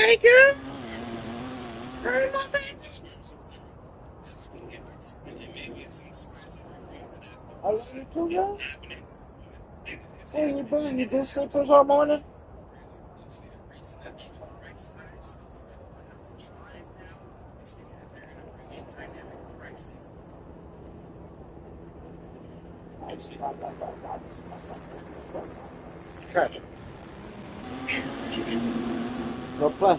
Thank you very much. I love you too, girl. Hey, you doing? You do sit-ups all morning? Gotcha. Go play.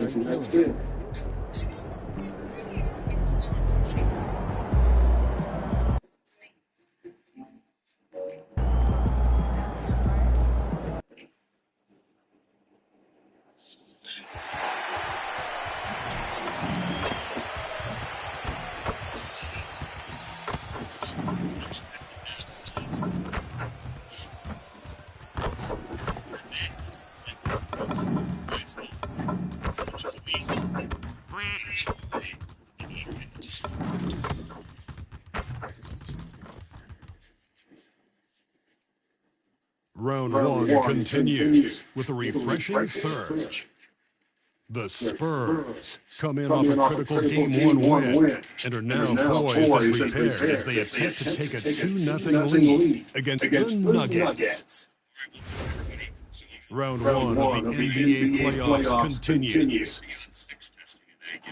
That's good. Round one continues with a refreshing surge. The Spurs come in off a critical Game 1 win and are now poised and prepared as they attempt to take a 2-0 lead against the Nuggets. Round one of the NBA playoffs continues.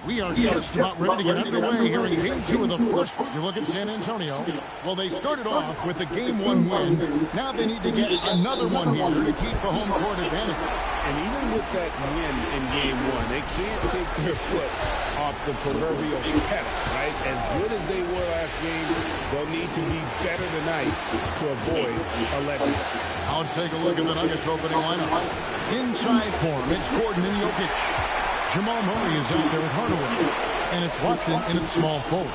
We are just about ready to get underway here in Game 2 of the first. You look at San Antonio. Well, they started off with a Game 1 win. Now they need to get another one here to keep the home court advantage. And even with that win in Game 1, they can't take their foot off the proverbial pedal, right? As good as they were last game, they'll need to be better tonight to avoid a letdown. Now let's take a look at the Nuggets opening lineup. Inside form, it's Gordon and Jokic. Jamal Murray is out there with Hardaway. And it's Watson in its small forward.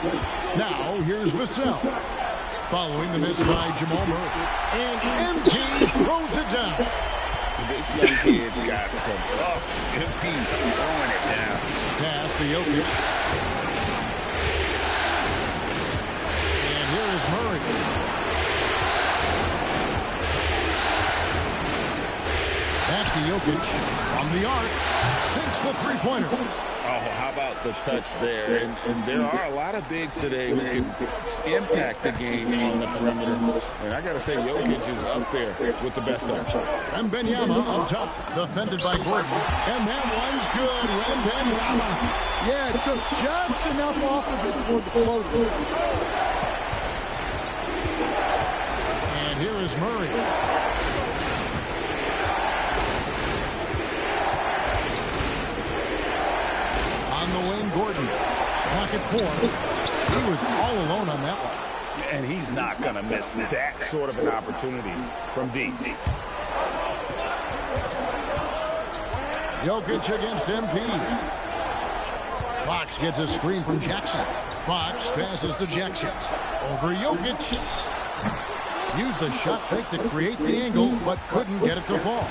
Now, here's Vassell. Following the miss by Jamal Murray. And MP throws it down. This young kid's got some ups. MP throwing it down. Pass to Jokic. And here is Murray. Back to Jokic from the arc. Sinks the three-pointer. Oh, how about the touch there? And there are a lot of bigs today who can impact the game on the perimeter. And I got to say, Jokic is up there with the best of them. Wembenyama up top, defended by Gordon. And that one's good. Wembenyama. Yeah, it took just enough off of it for the floater. And here is Murray. On the wing, Gordon. Pocket four. He was all alone on that one. And he's not going to miss that sort of an opportunity from deep. Jokic against MP. Fox gets a screen from Jackson. Fox passes to Jackson. Over Jokic. Used the shot fake to create the angle, but couldn't get it to fall.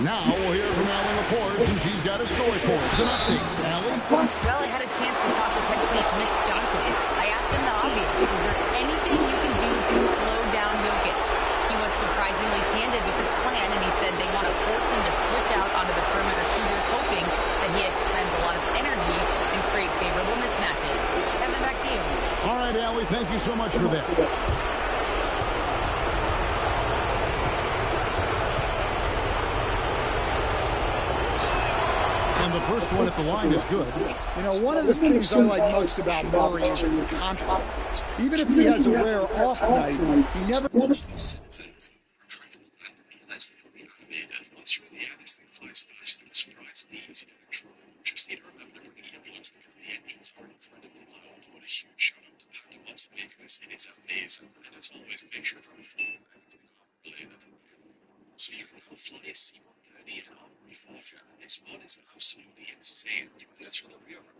Now we'll hear from Allie LaForge, and she's got a story for us. An update, Allie? Well, I had a chance to talk with head coach Mitch Johnson. I asked him the obvious. Is there anything you can do to slow down Jokic? He was surprisingly candid with his plan, and he said they want to force him to switch out onto the perimeter shooters, hoping that he expends a lot of energy and create favorable mismatches. Kevin, back to you. All right, Allie, thank you so much for that. And the first one at the line is good. You know, one of the things I like most about Murray is his confidence. Even if he has a rare off night, he never... It's amazing, and as always, make sure to follow that. So you can fly a C-130 and Armory 5. This one is absolutely insane. That's from the river.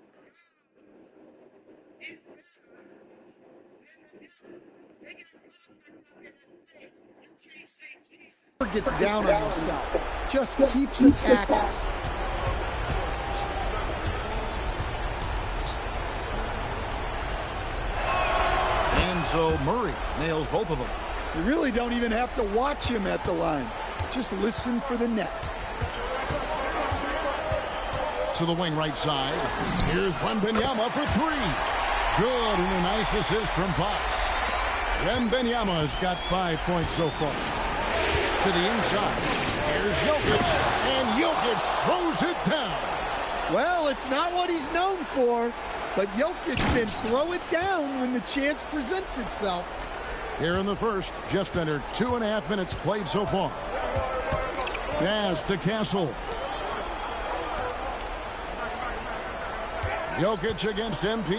Gets down on himself. Just keeps attacking. And so Murray nails both of them. You really don't even have to watch him at the line. Just listen for the net. To the wing right side. Here's Wembenyama for three. Good, and a nice assist from Fox. Wembenyama's got 5 points so far. To the inside. Here's Jokic, and Jokic throws it down. Well, it's not what he's known for, but Jokic can throw it down when the chance presents itself. Here in the first, just under 2.5 minutes played so far. Pass to Castle. Jokic against MP.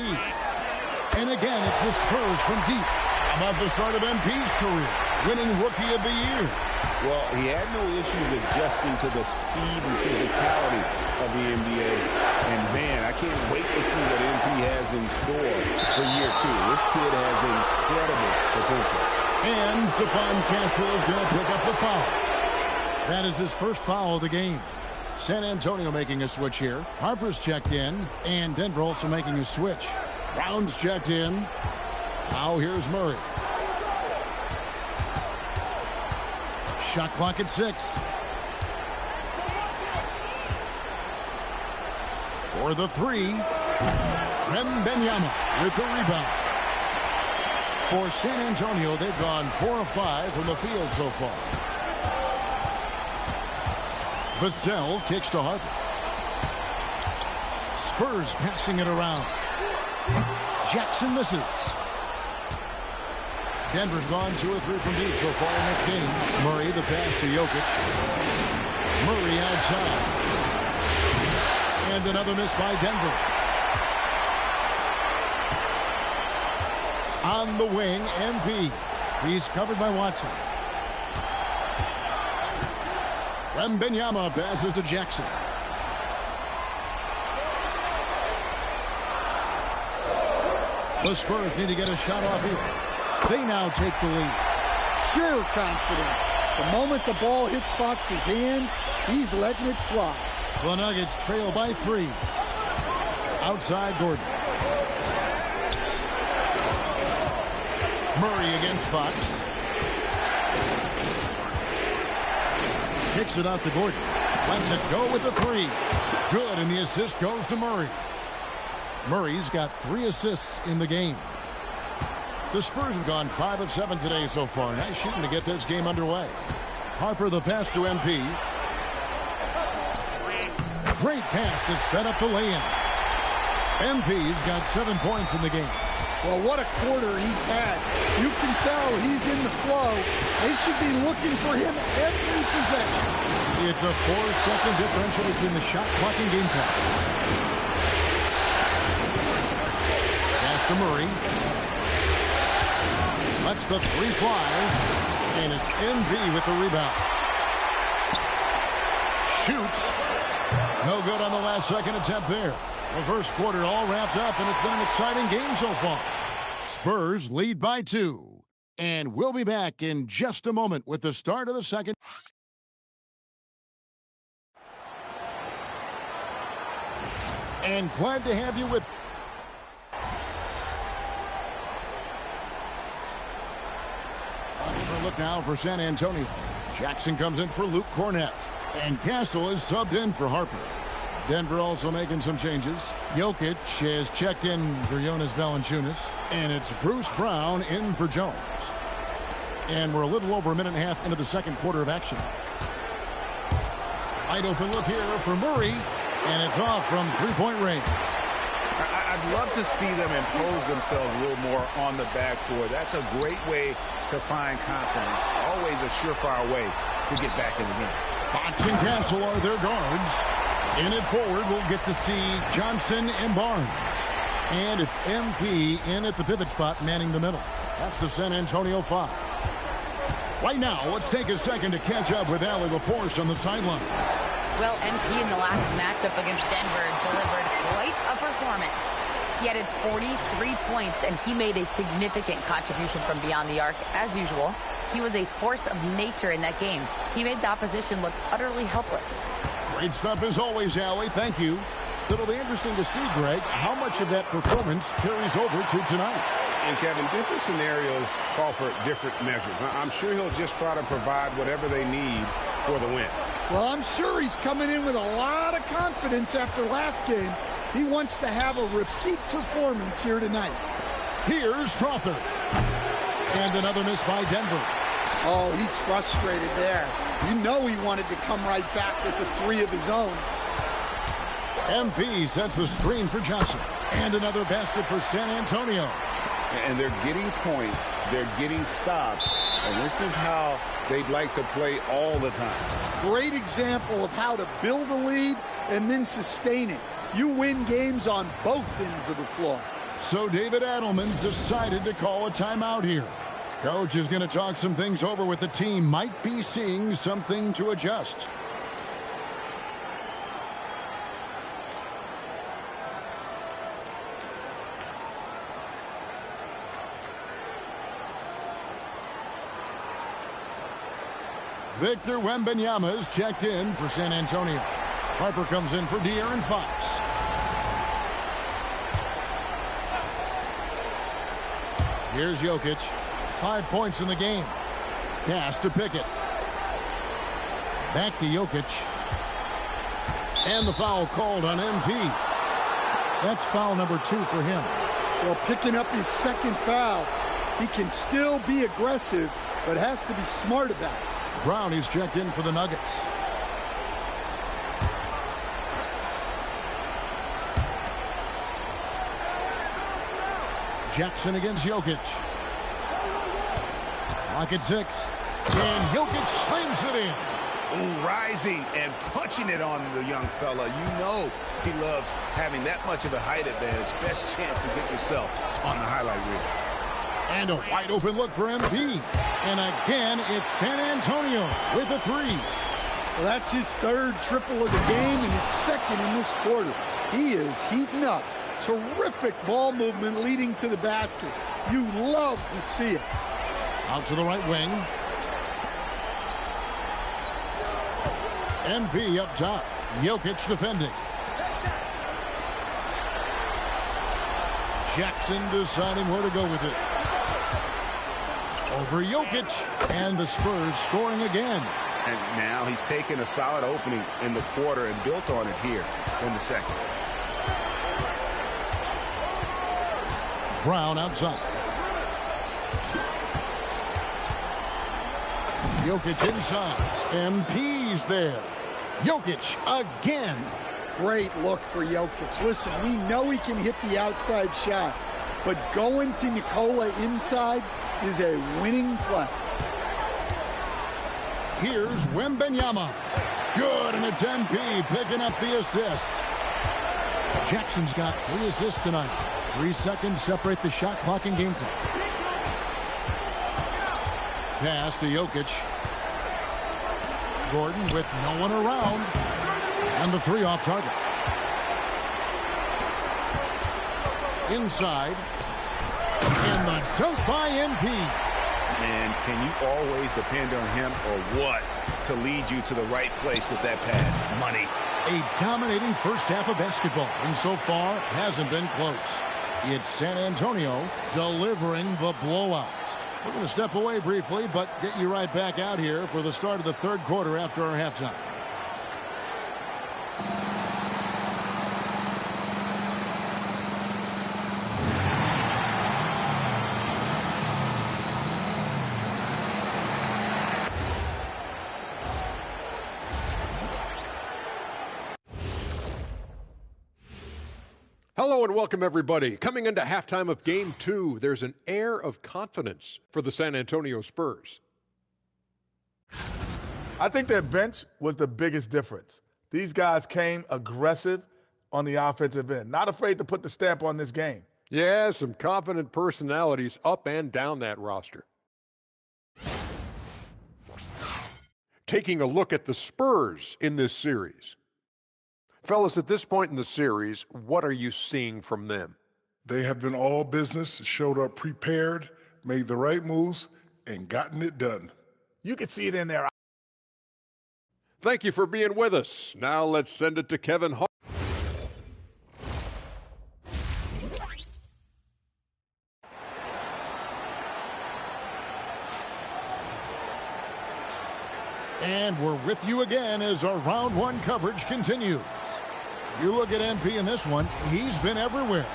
And again, it's the Spurs from deep. About the start of MP's career, winning Rookie of the Year. Well, he had no issues adjusting to the speed and physicality of the NBA. And, man, I can't wait to see what MP has in store for year 2. This kid has incredible potential. And Stephon Castle is going to pick up the foul. That is his first foul of the game. San Antonio making a switch here. Harper's checked in, and Denver also making a switch. Brown's checked in. Now here's Murray. Shot clock at 6. For the 3, Wembanyama with the rebound. For San Antonio, they've gone 4 of 5 from the field so far. Vassell kicks to Harper. Spurs passing it around. Jackson misses. Denver's gone 2 or 3 from deep so far in this game. Murray, the pass to Jokic. Murray outside. And another miss by Denver. On the wing, MP. He's covered by Watson. Wembanyama passes to Jackson. The Spurs need to get a shot off here. They now take the lead. Pure confidence. The moment the ball hits Fox's hands, he's letting it fly. The Nuggets trail by 3. Outside Gordon. Murray against Fox. Kicks it out to Gordon. Lets it go with the 3. Good, and the assist goes to Murray. Murray's got 3 assists in the game. The Spurs have gone 5 of 7 today so far. Nice shooting to get this game underway. Harper the pass to MP. Great pass to set up the lay-in. MP's got 7 points in the game. Well, what a quarter he's had. You can tell he's in the flow. They should be looking for him every possession. It's a 4-second differential between the shot clock and game clock. Pass to Murray. Lets the 3 fly. And it's MV with the rebound. Shoots. No good on the last second attempt there. The first quarter all wrapped up, and it's been an exciting game so far. Spurs lead by 2. And we'll be back in just a moment with the start of the second. And glad to have you with. Look now for San Antonio. Jackson comes in for Luke Cornett. And Castle is subbed in for Harper. Denver also making some changes. Jokic has checked in for Jonas Valanciunas. And it's Bruce Brown in for Jones. And we're a little over a minute and a half into the second quarter of action. Wide open look here for Murray. And it's off from three-point range. I'd love to see them impose themselves a little more on the backboard. That's a great way to find confidence. Always a surefire way to get back in the game. Fox and Castle are their guards. In it forward, we'll get to see Johnson and Barnes. And it's MP in at the pivot spot, manning the middle. That's the San Antonio 5. Right now, let's take a second to catch up with Allie LaForce on the sidelines. Well, MP in the last matchup against Denver delivered quite a performance. He added 43 points, and he made a significant contribution from beyond the arc, as usual. He was a force of nature in that game. He made the opposition look utterly helpless. Great stuff as always, Allie. Thank you. It'll be interesting to see, Greg, how much of that performance carries over to tonight. And, Kevin, different scenarios call for different measures. I'm sure he'll just try to provide whatever they need for the win. Well, I'm sure he's coming in with a lot of confidence after last game. He wants to have a repeat performance here tonight. Here's Strother. And another miss by Denver. Oh, he's frustrated there. You know he wanted to come right back with the 3 of his own. MP sets the screen for Johnson. And another basket for San Antonio. And they're getting points. They're getting stops. And this is how they'd like to play all the time. Great example of how to build a lead and then sustain it. You win games on both ends of the floor. So David Adelman's decided to call a timeout here. Coach is going to talk some things over with the team. Might be seeing something to adjust. Victor Wembanyama is checked in for San Antonio. Harper comes in for De'Aaron Fox. Here's Jokic. 5 points in the game. Pass to Pickett. Back to Jokic. And the foul called on MP. That's foul number 2 for him. Well, picking up his second foul, he can still be aggressive, but has to be smart about it. Brown is checked in for the Nuggets. Jackson against Jokic. Clock at 6. And Jokic slams it in. Ooh, rising and punching it on the young fella. You know he loves having that much of a height advantage. Best chance to get yourself on the highlight reel. And a wide open look for MP. And again, it's San Antonio with a 3. Well, that's his third triple of the game and his second in this quarter. He is heating up. Terrific ball movement leading to the basket. You love to see it. Out to the right wing. MP up top. Jokic defending. Jackson deciding where to go with it. Over Jokic. And the Spurs scoring again. And now he's taken a solid opening in the quarter and built on it here in the second. Brown outside. Jokic inside. MP's there. Jokic again. Great look for Jokic. Listen, we know he can hit the outside shot, but going to Nikola inside is a winning play. Here's Wembenyama. Good, and it's MP picking up the assist. Jackson's got 3 assists tonight. 3 seconds separate the shot clock and game clock. Pass to Jokic. Gordon with no one around. And the 3 off target. Inside. And the dunk by MP. And can you always depend on him or what to lead you to the right place with that pass? Money. A dominating first half of basketball. And so far, hasn't been close. It's San Antonio delivering the blowout. We're going to step away briefly, but get you right back out here for the start of the third quarter after our halftime. Hello and welcome, everybody. Coming into halftime of Game 2, there's an air of confidence for the San Antonio Spurs. I think their bench was the biggest difference. These guys came aggressive on the offensive end, not afraid to put the stamp on this game. Yeah, some confident personalities up and down that roster. Taking a look at the Spurs in this series. Fellas, at this point in the series, what are you seeing from them? They have been all business, showed up prepared, made the right moves, and gotten it done. You could see it in their eyes. Thank you for being with us. Now let's send it to Kevin Hart. And we're with you again as our round 1 coverage continues. You look at MP in this one, he's been everywhere.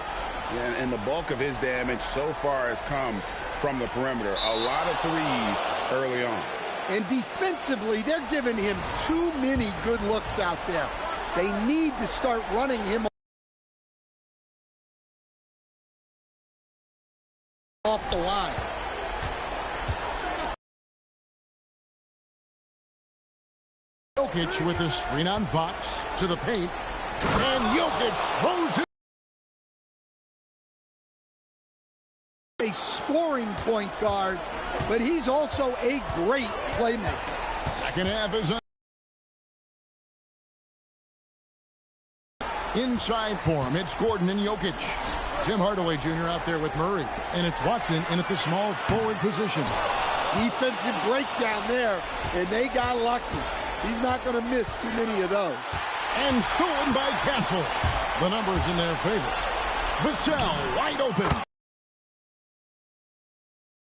Yeah, and the bulk of his damage so far has come from the perimeter. A lot of threes early on. And defensively, they're giving him too many good looks out there. They need to start running him off the line. Jokic with a screen on Fox to the paint. And Jokic throws it. A scoring point guard, but he's also a great playmaker. Second half is inside for him. It's Gordon and Jokic. Tim Hardaway Jr. out there with Murray. And it's Watson in at the small forward position. Defensive breakdown there, and they got lucky. He's not going to miss too many of those. And stolen by Castle. The numbers in their favor. Vassell wide open.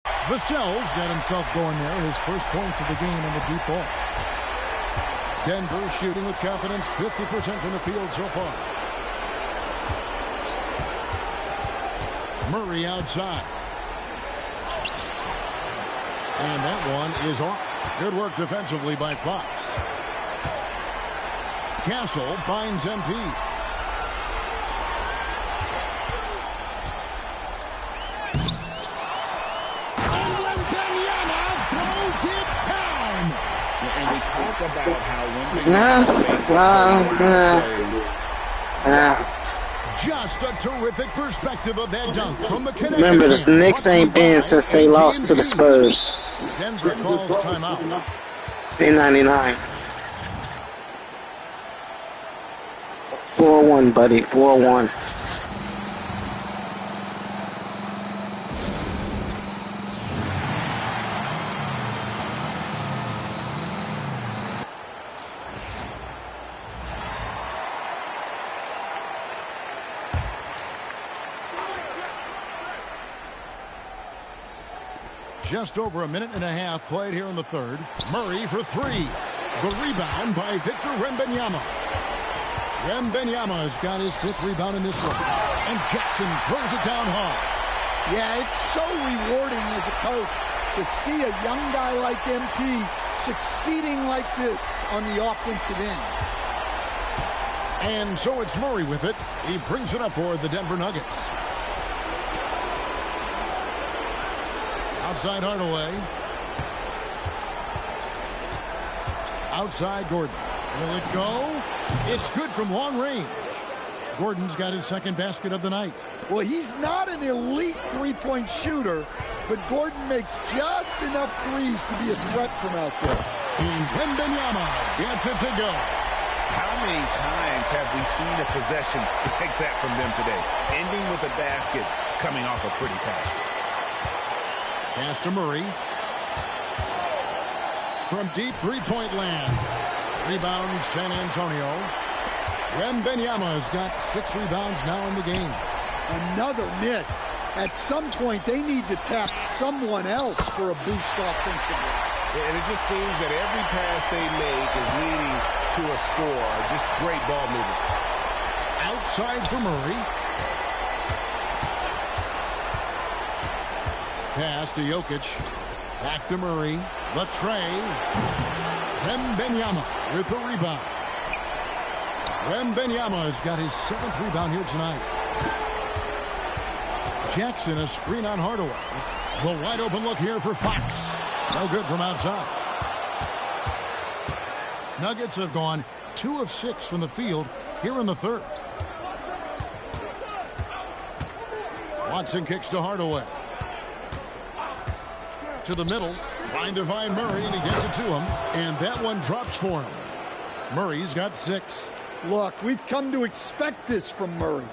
Vassell's got himself going there. His first points of the game in the deep ball. Denver shooting with confidence, 50% from the field so far. Murray outside. And that one is off. Good work defensively by Fox. Castle finds MP. And Wembanyama throws it down. And we talk about how Just a terrific perspective of that dunk from the Connecticut. Remember, the Knicks ain't been since they lost to the Spurs. Denver calls timeout. 399. 4-1, buddy. 4-1. Just over a minute and a half played here in the third. Murray for three. The rebound by Victor Wembanyama. Wembanyama has got his fifth rebound in this one. And Jackson throws it down hard. Yeah, it's so rewarding as a coach to see a young guy like MP succeeding like this on the offensive end. And so it's Murray with it. He brings it up for the Denver Nuggets. Outside Hardaway. Outside Gordon. Will it go? It's good from long range. Gordon's got his second basket of the night. Well, he's not an elite three-point shooter, but Gordon makes just enough threes to be a threat from out there. And Wembanyama gets it to go. How many times have we seen a possession like that from them today? Ending with a basket, coming off a pretty pass. Pass to Murray. From deep three-point land. Rebound San Antonio. Wembanyama's got 6 rebounds now in the game. Another miss. At some point, they need to tap someone else for a boost offensively. And it just seems that every pass they make is leading to a score. Just great ball movement. Outside for Murray. Pass to Jokic. Back to Murray. The tray. Wembanyama with the rebound. Wembanyama has got his 7th rebound here tonight. Jackson, a screen on Hardaway. The wide open look here for Fox. No good from outside. Nuggets have gone 2 of 6 from the field here in the third. Watson kicks to Hardaway. To the middle, trying to find Murray, and he gets it to him. And that one drops for him. Murray's got 6. Look, we've come to expect this from Murray.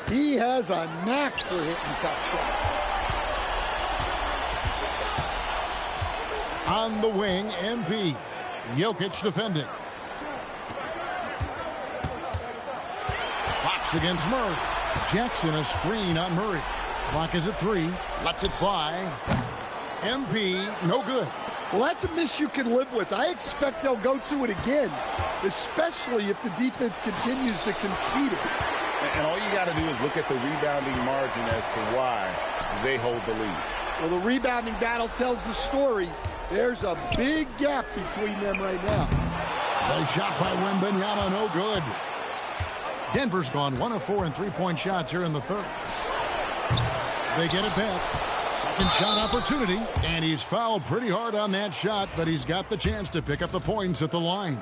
He has a knack for hitting tough shots. On the wing, MP. Jokic defending. Fox against Murray. Jackson a screen on Murray. Clock is at 3. Lets it fly. MP, no good. Well, that's a miss you can live with. I expect they'll go to it again, especially if the defense continues to concede it. And all you got to do is look at the rebounding margin as to why they hold the lead. Well, the rebounding battle tells the story. There's a big gap between them right now. The shot by Wembanyama, no good. Denver's gone 1 of 4 in three-point shots here in the third. They get it back. Second shot opportunity, and he's fouled pretty hard on that shot, but he's got the chance to pick up the points at the line.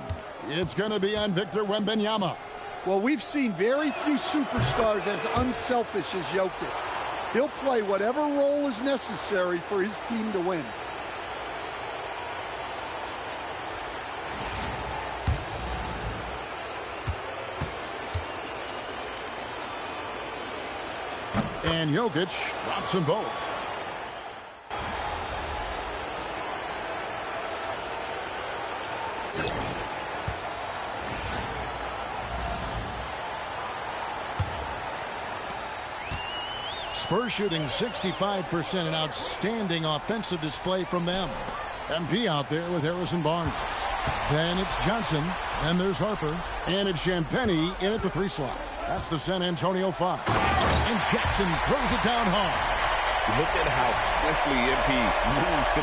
It's going to be on Victor Wembanyama. Well, we've seen very few superstars as unselfish as Jokic. He'll play whatever role is necessary for his team to win. And Jokic drops them both. Spurs shooting 65%, an outstanding offensive display from them. MP out there with Harrison Barnes. Then it's Johnson, and there's Harper, and it's Champagnie in at the 3 slot. That's the San Antonio 5. And Jackson throws it down hard. Look at how swiftly MP moves to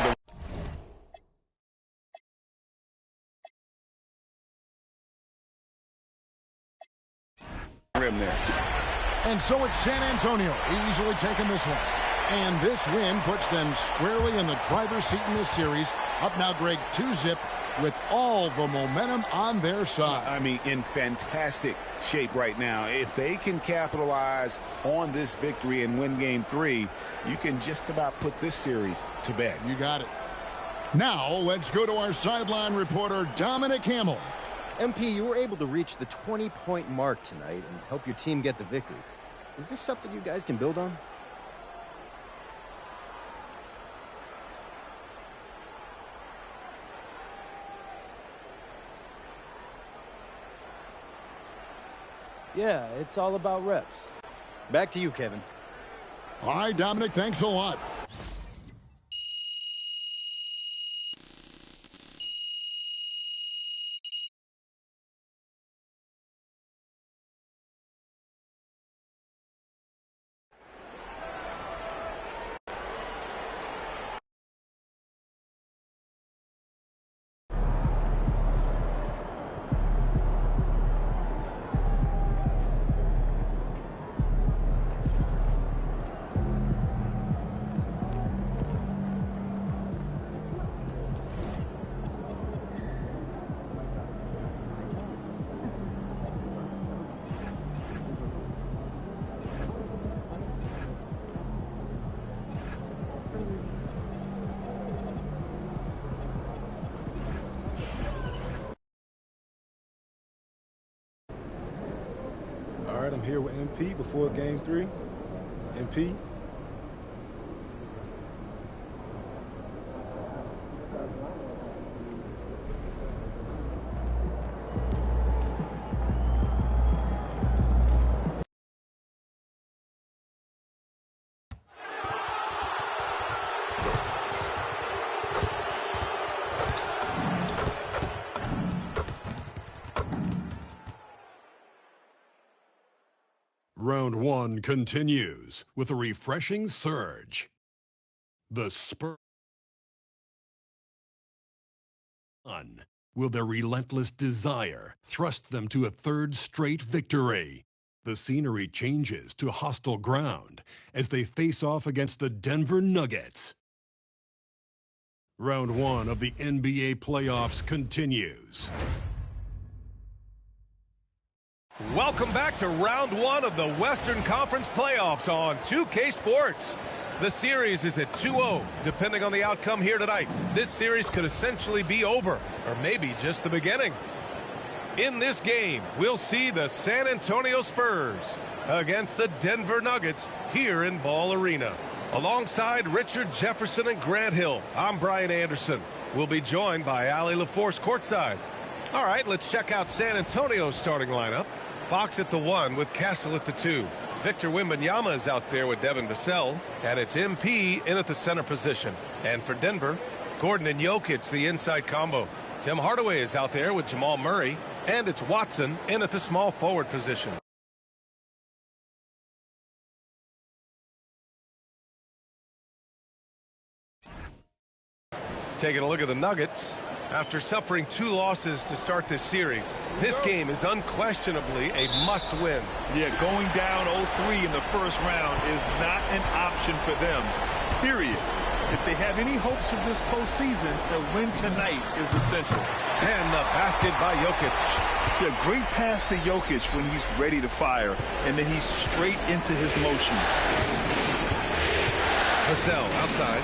the rim there. And so it's San Antonio easily taking this one. And this win puts them squarely in the driver's seat in this series. Up now, Greg, 2-zip with all the momentum on their side. I mean, in fantastic shape right now. If they can capitalize on this victory and win Game 3, you can just about put this series to bed. You got it. Now, let's go to our sideline reporter, Dominic Hamill. MP, you were able to reach the 20-point mark tonight and help your team get the victory. Is this something you guys can build on? Yeah, it's all about reps. Back to you, Kevin. All right, Dominic, thanks a lot. All right, I'm here with MP before Game 3. MP. Round 1 continues with a refreshing surge. The Spurs will their relentless desire thrust them to a 3rd straight victory. The scenery changes to hostile ground as they face off against the Denver Nuggets. Round 1 of the NBA playoffs continues. Welcome back to round 1 of the Western Conference playoffs on 2K Sports. The series is at 2-0. Depending on the outcome here tonight, this series could essentially be over, or maybe just the beginning. In this game, we'll see the San Antonio Spurs against the Denver Nuggets here in Ball Arena. Alongside Richard Jefferson and Grant Hill, I'm Brian Anderson. We'll be joined by Allie LaForce courtside. All right, let's check out San Antonio's starting lineup. Fox at the 1 with Castle at the 2. Victor Wembanyama is out there with Devin Vassell, and it's MP in at the center position. And for Denver, Gordon and Jokic, the inside combo. Tim Hardaway is out there with Jamal Murray, and it's Watson in at the small forward position. Taking a look at the Nuggets. After suffering 2 losses to start this series, this game is unquestionably a must-win. Yeah, going down 0-3 in the first round is not an option for them, period. If they have any hopes of this postseason, a win tonight is essential. And the basket by Jokic. Yeah, great pass to Jokic when he's ready to fire, and then he's straight into his motion. Vassell outside.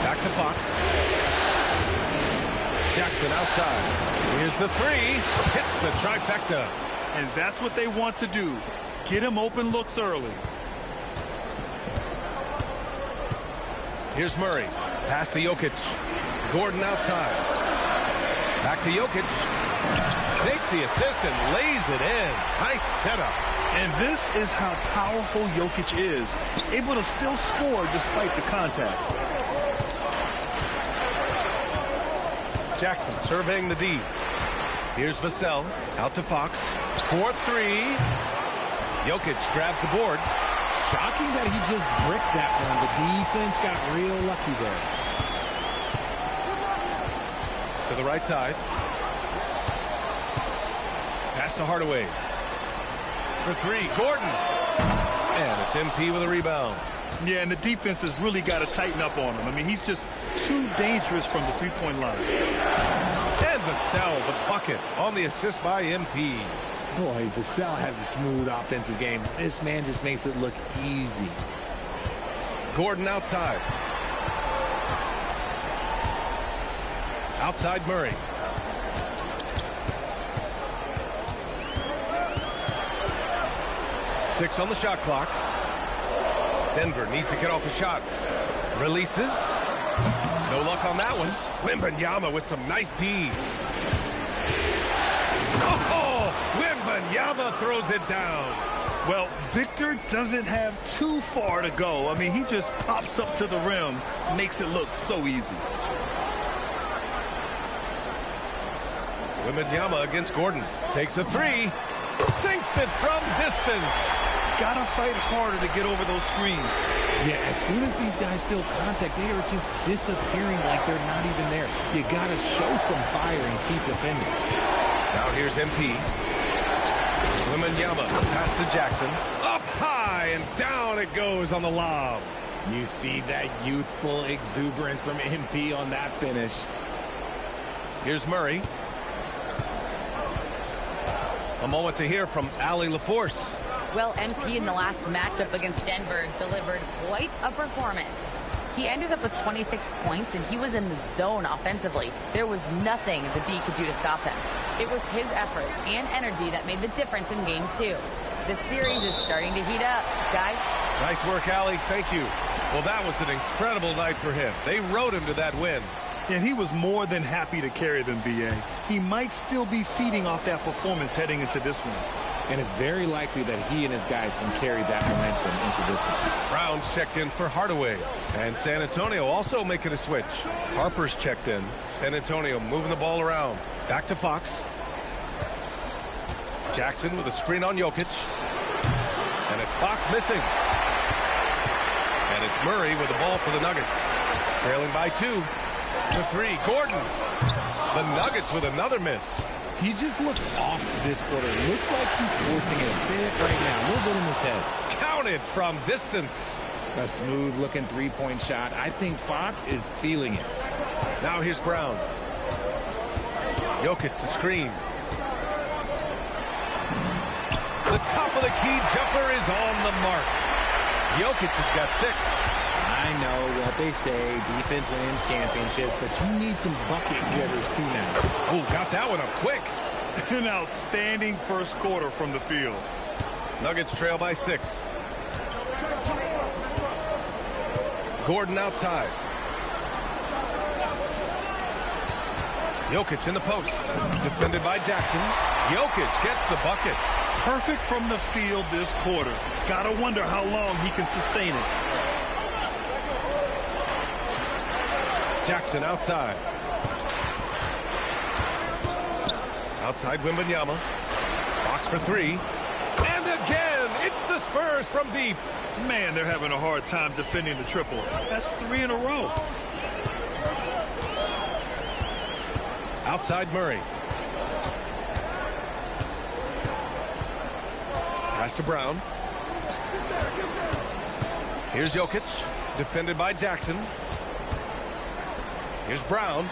Back to Fox. Jackson outside. Here's the 3. Hits the trifecta. And that's what they want to do. Get him open looks early. Here's Murray. Pass to Jokic. Gordon outside. Back to Jokic. Takes the assist and lays it in. Nice setup. And this is how powerful Jokic is, able to still score despite the contact. Jackson surveying the D. Here's Vassell out to Fox. 4-3. Jokic grabs the board. Shocking that he just bricked that one. The defense got real lucky there. To the right side. Pass to Hardaway. For 3, Gordon. And it's MP with a rebound. Yeah, and the defense has really got to tighten up on him. I mean, he's just too dangerous from the three-point line. And Vassell, the bucket, on the assist by MP. Boy, Vassell has a smooth offensive game. This man just makes it look easy. Gordon outside. Outside Murray. Six on the shot clock. Denver needs to get off a shot. Releases. No luck on that one. Wembanyama with some nice D. Oh, Wembanyama throws it down. Well, Victor doesn't have too far to go. I mean, he just pops up to the rim, makes it look so easy. Wembanyama against Gordon. Takes a 3. Sinks it from distance. Gotta fight harder to get over those screens. Yeah, as soon as these guys feel contact, they are just disappearing like they're not even there. You gotta show some fire and keep defending. Now here's MP. Wembanyama pass to Jackson. Up high and down it goes on the lob. You see that youthful exuberance from MP on that finish. Here's Murray. A moment to hear from Allie LaForce. Well, MP in the last matchup against Denver delivered quite a performance. He ended up with 26 points, and he was in the zone offensively. There was nothing the D could do to stop him. It was his effort and energy that made the difference in Game 2. The series is starting to heat up, guys. Nice work, Allie. Thank you. Well, that was an incredible night for him. They rode him to that win. And he was more than happy to carry them, B.A. He might still be feeding off that performance heading into this one. And it's very likely that he and his guys can carry that momentum into this one. Brown's checked in for Hardaway. And San Antonio also making a switch. Harper's checked in. San Antonio moving the ball around. Back to Fox. Jackson with a screen on Jokic. And it's Fox missing. And it's Murray with the ball for the Nuggets. Trailing by 2. To 3. Gordon. The Nuggets with another miss. He just looks off this quarter. Looks like he's forcing it a bit right now. A little bit in his head. Counted from distance. A smooth-looking three-point shot. I think Fox is feeling it. Now here's Brown. Jokic, the screen. The top of the key jumper is on the mark. Jokic has got 6. I know what they say, defense wins championships, but you need some bucket getters too now. Oh, got that one up quick. An outstanding first quarter from the field. Nuggets trail by 6. Gordon outside. Jokic in the post. Defended by Jackson. Jokic gets the bucket. Perfect from the field this quarter. Gotta wonder how long he can sustain it. Jackson outside. Outside Wembanyama. Fox for 3. And again, it's the Spurs from deep. Man, they're having a hard time defending the triple. That's 3 in a row. Outside Murray. Pass to Brown. Here's Jokic. Defended by Jackson. Here's Brown.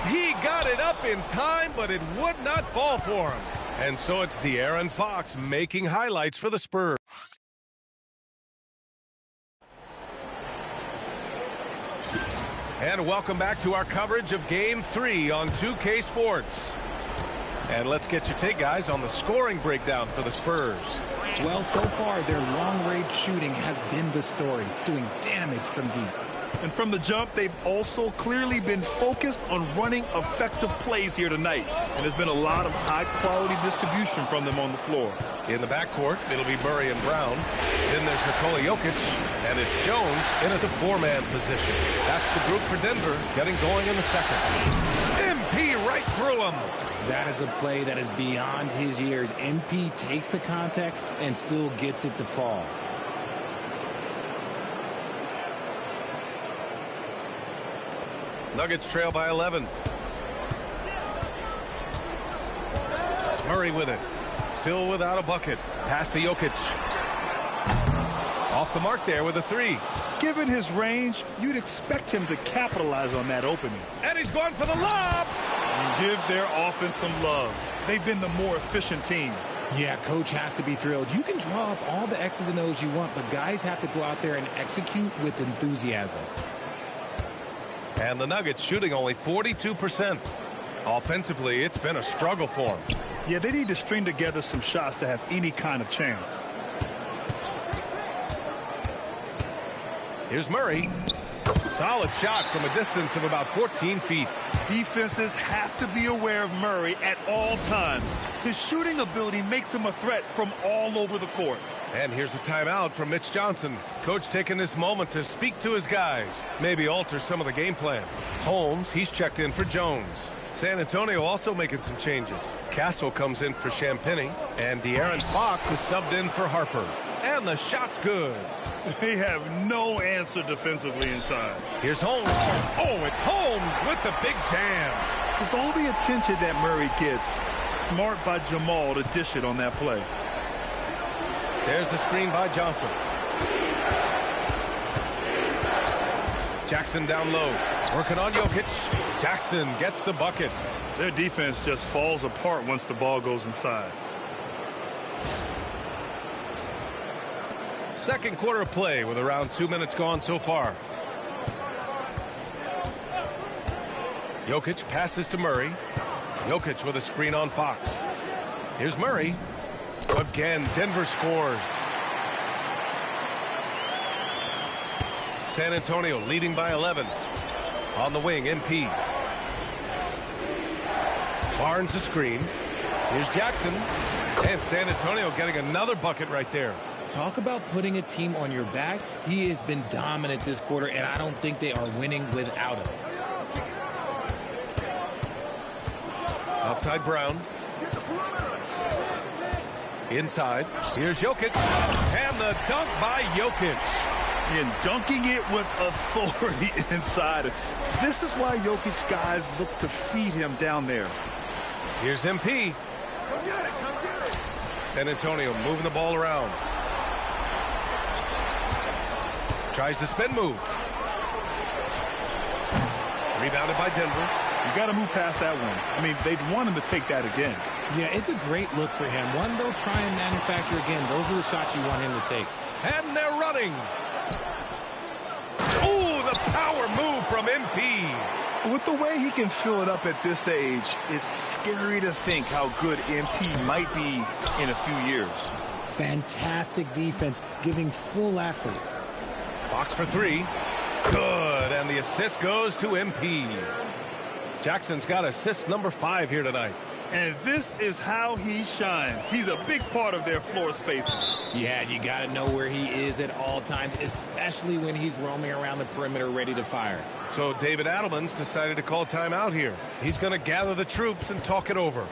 He got it up in time, but it would not fall for him. And so it's De'Aaron Fox making highlights for the Spurs. And welcome back to our coverage of Game 3 on 2K Sports. And let's get your take, guys, on the scoring breakdown for the Spurs. Well, so far, their long-range shooting has been the story, doing damage from deep. And from the jump, they've also clearly been focused on running effective plays here tonight. And there's been a lot of high-quality distribution from them on the floor. In the backcourt, it'll be Murray and Brown. Then there's Nikola Jokic, and it's Jones in at the four-man position. That's the group for Denver getting going in the second. MP right through him. That is a play that is beyond his years. MP takes the contact and still gets it to fall. Nuggets trail by 11. Murray with it. Still without a bucket. Pass to Jokic. Off the mark there with a three. Given his range, you'd expect him to capitalize on that opening. And he's going for the lob. And give their offense some love. They've been the more efficient team. Yeah, coach has to be thrilled. You can draw up all the X's and O's you want, but guys have to go out there and execute with enthusiasm. And the Nuggets shooting only 42%. Offensively, it's been a struggle for them. Yeah, they need to string together some shots to have any kind of chance. Here's Murray. Solid shot from a distance of about 14 feet. Defenses have to be aware of Murray at all times. His shooting ability makes him a threat from all over the court. And here's a timeout from Mitch Johnson. Coach taking this moment to speak to his guys. Maybe alter some of the game plan. Holmes, he's checked in for Jones. San Antonio also making some changes. Castle comes in for Champagny. And De'Aaron Fox is subbed in for Harper. And the shot's good. They have no answer defensively inside. Here's Holmes. Oh, it's Holmes with the big jam. With all the attention that Murray gets, smart by Jamal to dish it on that play. There's the screen by Johnson. Jackson down low. Working on Jokic. Jackson gets the bucket. Their defense just falls apart once the ball goes inside. Second quarter of play with around 2 minutes gone so far. Jokic passes to Murray. Jokic with a screen on Fox. Here's Murray. Again, Denver scores. San Antonio leading by 11. On the wing, MP. Barnes the screen. Here's Jackson. And San Antonio getting another bucket right there. Talk about putting a team on your back. He has been dominant this quarter, and I don't think they are winning without him. Outside Brown. Inside. Here's Jokic. And the dunk by Jokic. And dunking it with authority inside. This is why Jokic guys look to feed him down there. Here's MP. San Antonio moving the ball around. Tries the spin move. Rebounded by Denver. You got to move past that one. I mean, they'd want him to take that again. Yeah, it's a great look for him. One they'll try and manufacture again. Those are the shots you want him to take. And they're running. Ooh, the power move from MP. With the way he can fill it up at this age, it's scary to think how good MP might be in a few years. Fantastic defense, giving full effort. Fox for three. Good, and the assist goes to MP. Jackson's got assist number 5 here tonight. And this is how he shines. He's a big part of their floor spacing. Yeah, you got to know where he is at all times, especially when he's roaming around the perimeter ready to fire. So David Adelman's decided to call timeout here. He's going to gather the troops and talk it over.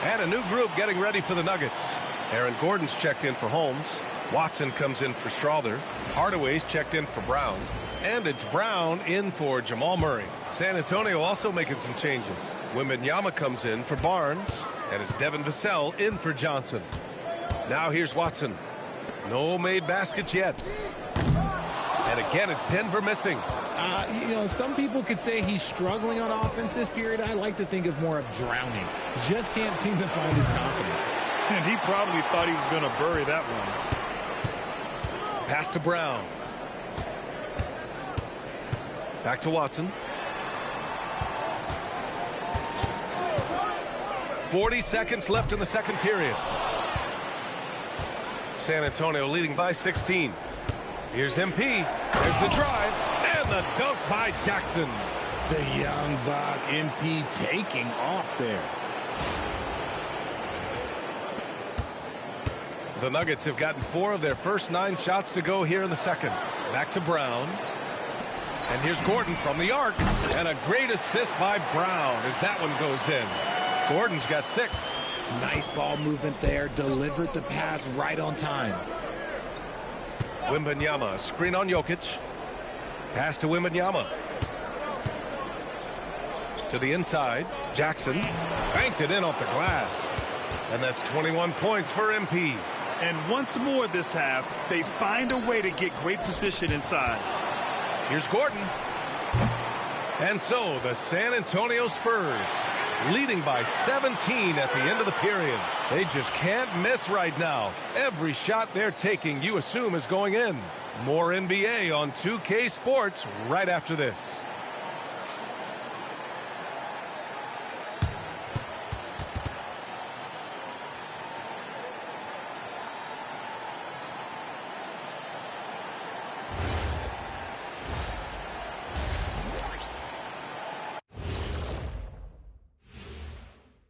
And a new group getting ready for the Nuggets. Aaron Gordon's checked in for Holmes. Watson comes in for Strawther. Hardaway's checked in for Brown. And it's Brown in for Jamal Murray. San Antonio also making some changes. Wemby comes in for Barnes. And it's Devin Vassell in for Johnson. Now here's Watson. No made baskets yet. And again, it's Denver missing. You know, some people could say he's struggling on offense this period. I like to think of more of drowning. Just can't seem to find his confidence. And he probably thought he was going to bury that one. Pass to Brown. Back to Watson. 40 seconds left in the second period. San Antonio leading by 16. Here's MP. There's the drive. And the dunk by Jackson. The young buck, MP taking off there. The Nuggets have gotten 4 of their first 9 shots to go here in the second. Back to Brown. And here's Gordon from the arc. And a great assist by Brown as that one goes in. Gordon's got 6. Nice ball movement there. Delivered the pass right on time. Wembanyama, screen on Jokic. Pass to Wembanyama. To the inside. Jackson banked it in off the glass. And that's 21 points for MP. And once more this half, they find a way to get great position inside. Here's Gordon. And so the San Antonio Spurs leading by 17 at the end of the period. They just can't miss right now. Every shot they're taking, you assume, is going in. More NBA on 2K Sports right after this.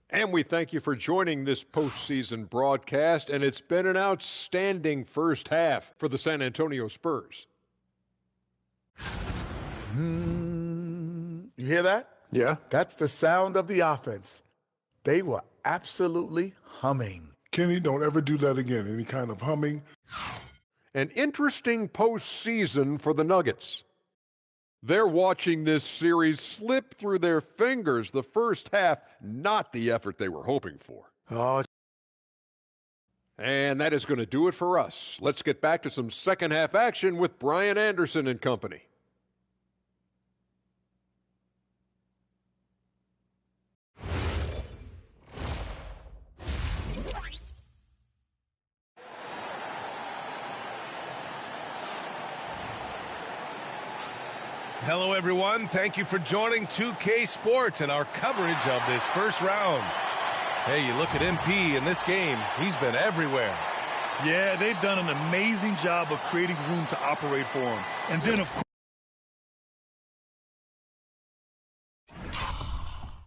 And we thank you for joining this postseason broadcast, and it's been an outstanding first half for the San Antonio Spurs. You hear that? Yeah. That's the sound of the offense. They were absolutely humming. Kenny, don't ever do that again. Any kind of humming. An interesting postseason for the Nuggets. They're watching this series slip through their fingers. The first half, not the effort they were hoping for. Oh. And that is going to do it for us. Let's get back to some second half action with Brian Anderson and company. Hello, everyone. Thank you for joining 2K Sports and our coverage of this first round. Hey, you look at MP in this game. He's been everywhere. Yeah, they've done an amazing job of creating room to operate for him. And then, of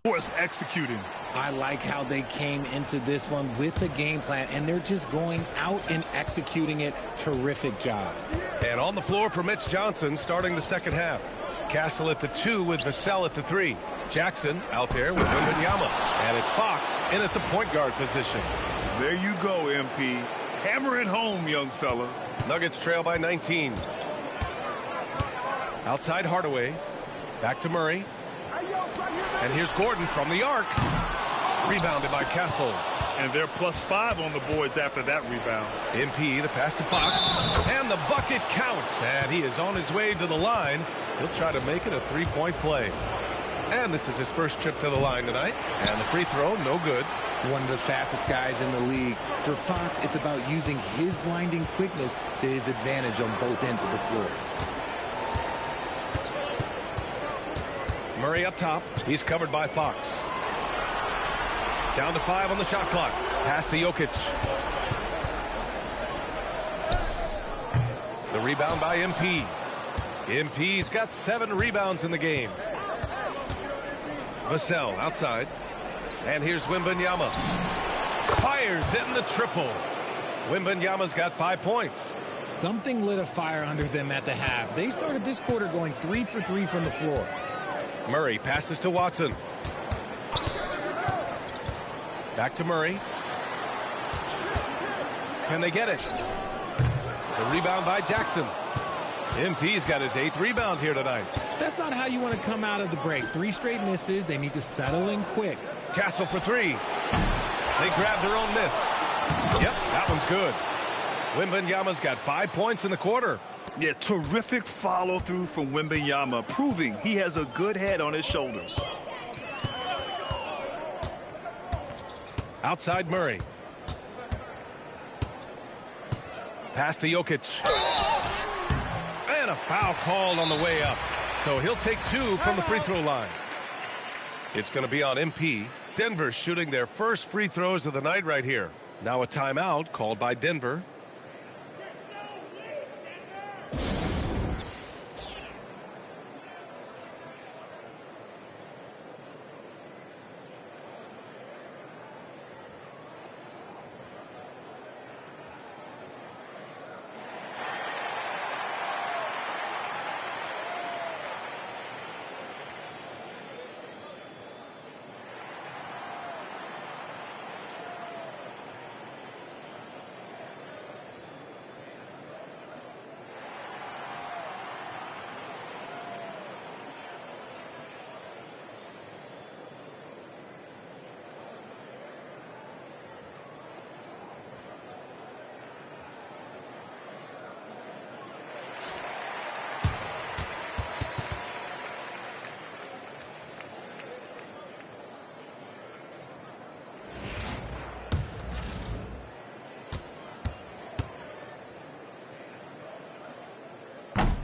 course, executing. I like how they came into this one with a game plan, and they're just going out and executing it. Terrific job. And on the floor for Mitch Johnson starting the second half. Castle at the 2 with Vassell at the 3. Jackson out there with Wembanyama. And it's Fox in at the point guard position. There you go, MP. Hammer it home, young fella. Nuggets trail by 19. Outside Hardaway. Back to Murray. And here's Gordon from the arc. Rebounded by Castle. And they're +5 on the boards after that rebound. MP, the pass to Fox. And the bucket counts. And he is on his way to the line. He'll try to make it a three-point play. And this is his first trip to the line tonight. And the free throw, no good. One of the fastest guys in the league. For Fox, it's about using his blinding quickness to his advantage on both ends of the floor. Murray up top. He's covered by Fox. Down to 5 on the shot clock. Pass to Jokic. The rebound by MP. MP's got 7 rebounds in the game. Vassell outside. And here's Wembanyama. Fires in the triple. Wembanyama's got 5 points. Something lit a fire under them at the half. They started this quarter going 3 for 3 from the floor. Murray passes to Watson. Back to Murray. Can they get it? The rebound by Jackson. MP's got his 8th rebound here tonight. That's not how you want to come out of the break. 3 straight misses. They need to settle in quick. Castle for 3. They grab their own miss. Yep, that one's good. Wembanyama's got 5 points in the quarter. Yeah, terrific follow-through from Wembanyama, proving he has a good head on his shoulders. Outside Murray. Pass to Jokic. And a foul called on the way up. So he'll take 2 from the free throw line. It's going to be on MP. Denver's shooting their first free throws of the night right here. Now a timeout called by Denver.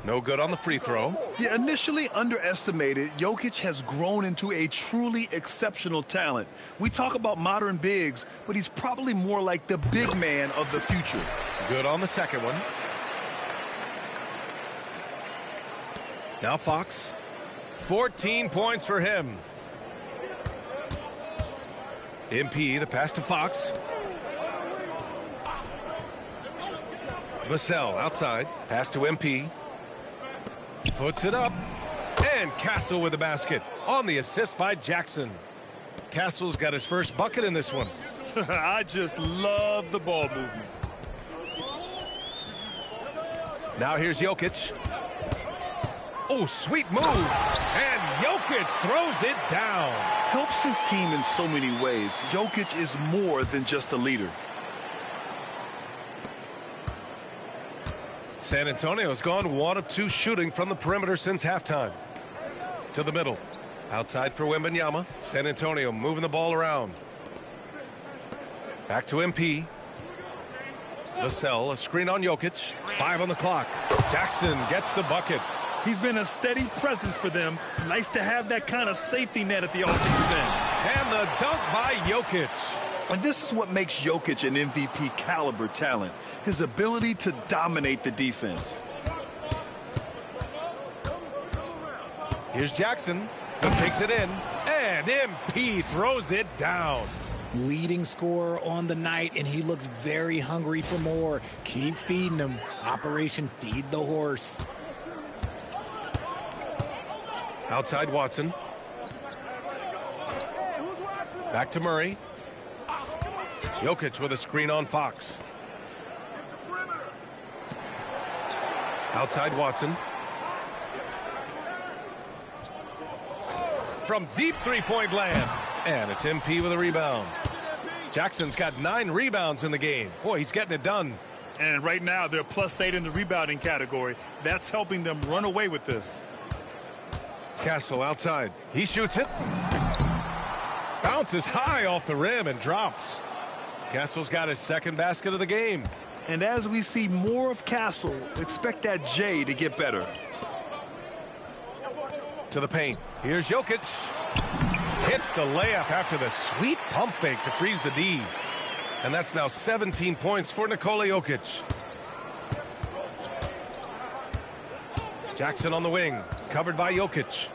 No good on the free throw. Yeah, initially underestimated, Jokic has grown into a truly exceptional talent. We talk about modern bigs, but he's probably more like the big man of the future. Good on the second one. Now Fox. 14 points for him. MP, the pass to Fox. Vassell outside. Pass to MP. Puts it up. And Castle with the basket. On the assist by Jackson. Castle's got his first bucket in this one. I just love the ball movement. Now here's Jokic. Oh, sweet move. And Jokic throws it down. Helps his team in so many ways. Jokic is more than just a leader. San Antonio's gone 1 of 2 shooting from the perimeter since halftime. To the middle. Outside for Wembanyama. San Antonio moving the ball around. Back to MP. Vassell, a screen on Jokic. 5 on the clock. Jackson gets the bucket. He's been a steady presence for them. Nice to have that kind of safety net at the offensive end. And the dunk by Jokic. And this is what makes Jokic an MVP caliber talent. His ability to dominate the defense. Here's Jackson. He takes it in. And MP throws it down. Leading scorer on the night, and he looks very hungry for more. Keep feeding him. Operation Feed the Horse. Outside Watson. Back to Murray. Jokic with a screen on Fox. Outside Watson. From deep three-point land. And it's MP with a rebound. Jackson's got 9 rebounds in the game. Boy, he's getting it done. And right now, they're +8 in the rebounding category. That's helping them run away with this. Castle outside. He shoots it. Bounces high off the rim and drops. Castle's got his second basket of the game. And as we see more of Castle, expect that J to get better. To the paint. Here's Jokic. Hits the layup after the sweet pump fake to freeze the D. And that's now 17 points for Nikola Jokic. Jackson on the wing. Covered by Jokic.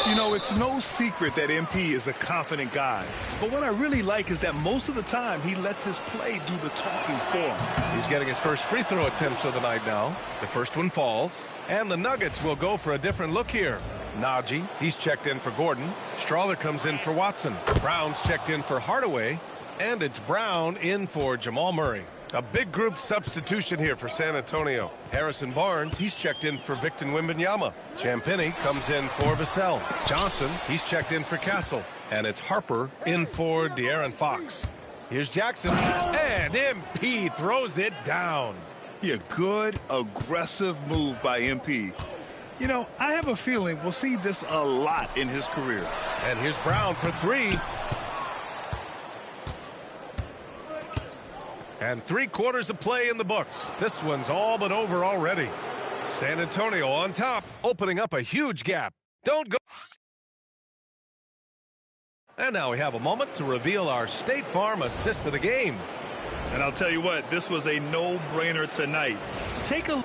You know, it's no secret that MP is a confident guy. But what I really like is that most of the time he lets his play do the talking for him. He's getting his first free throw attempts of the night now. The first one falls. And the Nuggets will go for a different look here. Najee, he's checked in for Gordon. Strawther comes in for Watson. Brown's checked in for Hardaway. And it's Brown in for Jamal Murray. A big group substitution here for San Antonio. Harrison Barnes, he's checked in for Victor Wembanyama. Champagnie comes in for Vassell. Johnson, he's checked in for Castle. And it's Harper in for De'Aaron Fox. Here's Jackson, and MP throws it down. Yeah, good, aggressive move by MP. You know, I have a feeling we'll see this a lot in his career. And here's Brown for three. And 3/4 of play in the books. This one's all but over already. San Antonio on top, opening up a huge gap. Don't go. And now we have a moment to reveal our State Farm assist of the game. And I'll tell you what, this was a no-brainer tonight. Take a...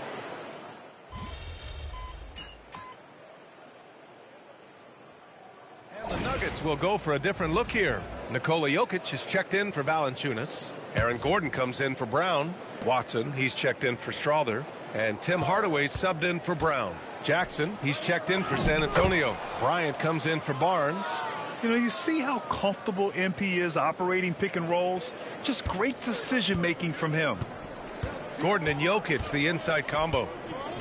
And the Nuggets will go for a different look here. Nikola Jokic is checked in for Valanciunas. Aaron Gordon comes in for Brown. Watson, he's checked in for Strawther. And Tim Hardaway subbed in for Brown. Jackson, he's checked in for San Antonio. Bryant comes in for Barnes. You know, you see how comfortable MP is operating pick and rolls? Just great decision-making from him. Gordon and Jokic, the inside combo.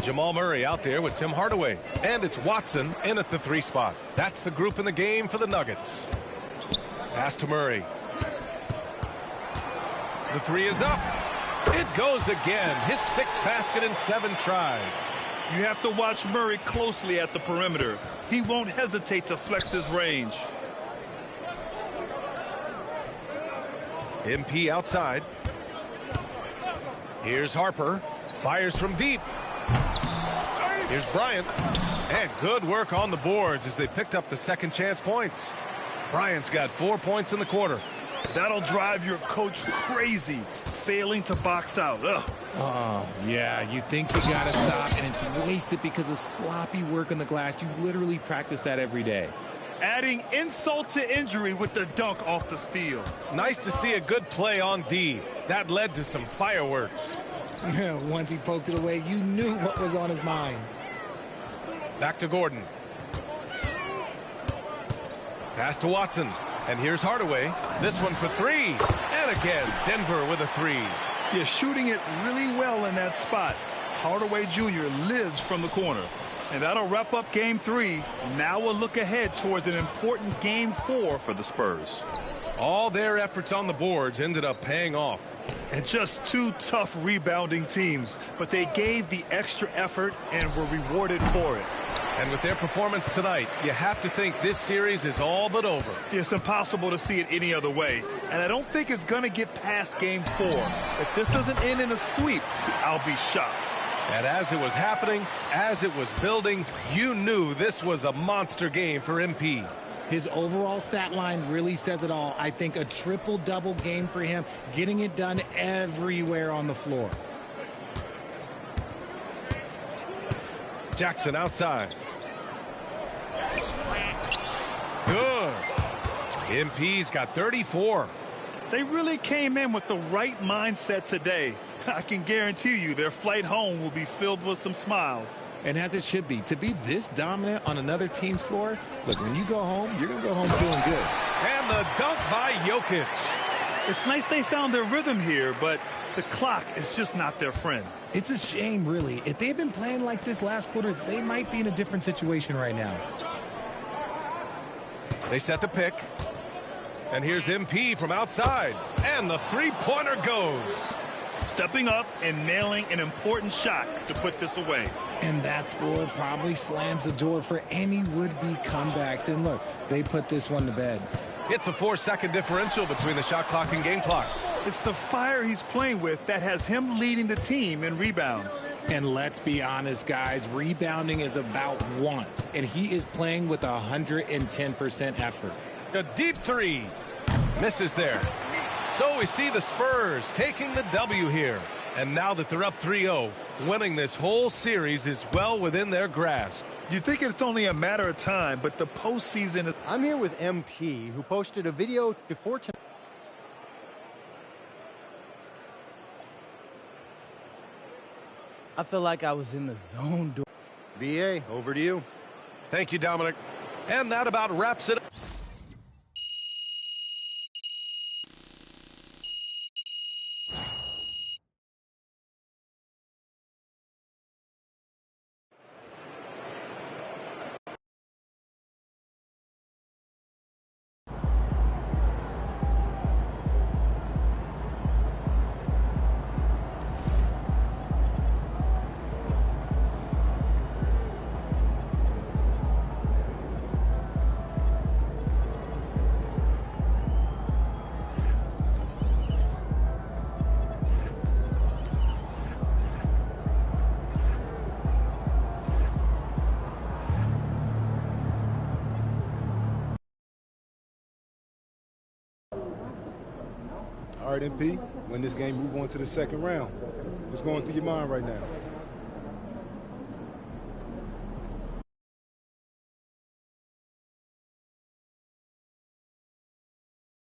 Jamal Murray out there with Tim Hardaway. And it's Watson in at the 3 spot. That's the group in the game for the Nuggets. Pass to Murray. The 3 is up. It goes again. His 6th basket in 7 tries. You have to watch Murray closely at the perimeter. He won't hesitate to flex his range. MP outside. Here's Harper. Fires from deep. Here's Bryant. And good work on the boards as they picked up the second chance points. Bryant's got 4 points in the quarter. That'll drive your coach crazy, failing to box out. Ugh. Oh, yeah, you think you got to stop, and it's wasted because of sloppy work on the glass. You literally practice that every day. Adding insult to injury with the dunk off the steal. Nice to see a good play on D. That led to some fireworks. Once he poked it away, you knew what was on his mind. Back to Gordon. Pass to Watson. And here's Hardaway. This one for 3. And again, Denver with a 3. Yeah, shooting it really well in that spot. Hardaway Jr. lives from the corner. And that'll wrap up Game 3. Now we'll look ahead towards an important Game 4 for the Spurs. All their efforts on the boards ended up paying off. And just 2 tough rebounding teams, but they gave the extra effort and were rewarded for it. And with their performance tonight, you have to think this series is all but over. It's impossible to see it any other way. And I don't think it's going to get past Game 4. If this doesn't end in a sweep, I'll be shocked. And as it was happening, as it was building, you knew this was a monster game for MP. His overall stat line really says it all. I think a triple-double game for him, getting it done everywhere on the floor. Jackson outside. Good. MP's got 34. They really came in with the right mindset today. I can guarantee you their flight home will be filled with some smiles. And as it should be, to be this dominant on another team's floor, look, when you go home, you're going to go home feeling good. And the dunk by Jokic. It's nice they found their rhythm here, but the clock is just not their friend. It's a shame, really. If they've been playing like this last quarter, they might be in a different situation right now. They set the pick. And here's MP from outside. And the three-pointer goes. Stepping up and nailing an important shot to put this away. And that score probably slams the door for any would-be comebacks. And look, they put this one to bed. It's a 4-second differential between the shot clock and game clock. It's the fire he's playing with that has him leading the team in rebounds. And let's be honest, guys, rebounding is about want. And he is playing with 110% effort. A deep 3. Misses there. So we see the Spurs taking the W here. And now that they're up 3-0, winning this whole series is well within their grasp. You think it's only a matter of time, but the postseason is... I'm here with MP, who posted a video before tonight. I feel like I was in the zone. BA, over to you. Thank you, Dominic. And that about wraps it up. All right, MP, win this game, move on to the second round. What's going through your mind right now?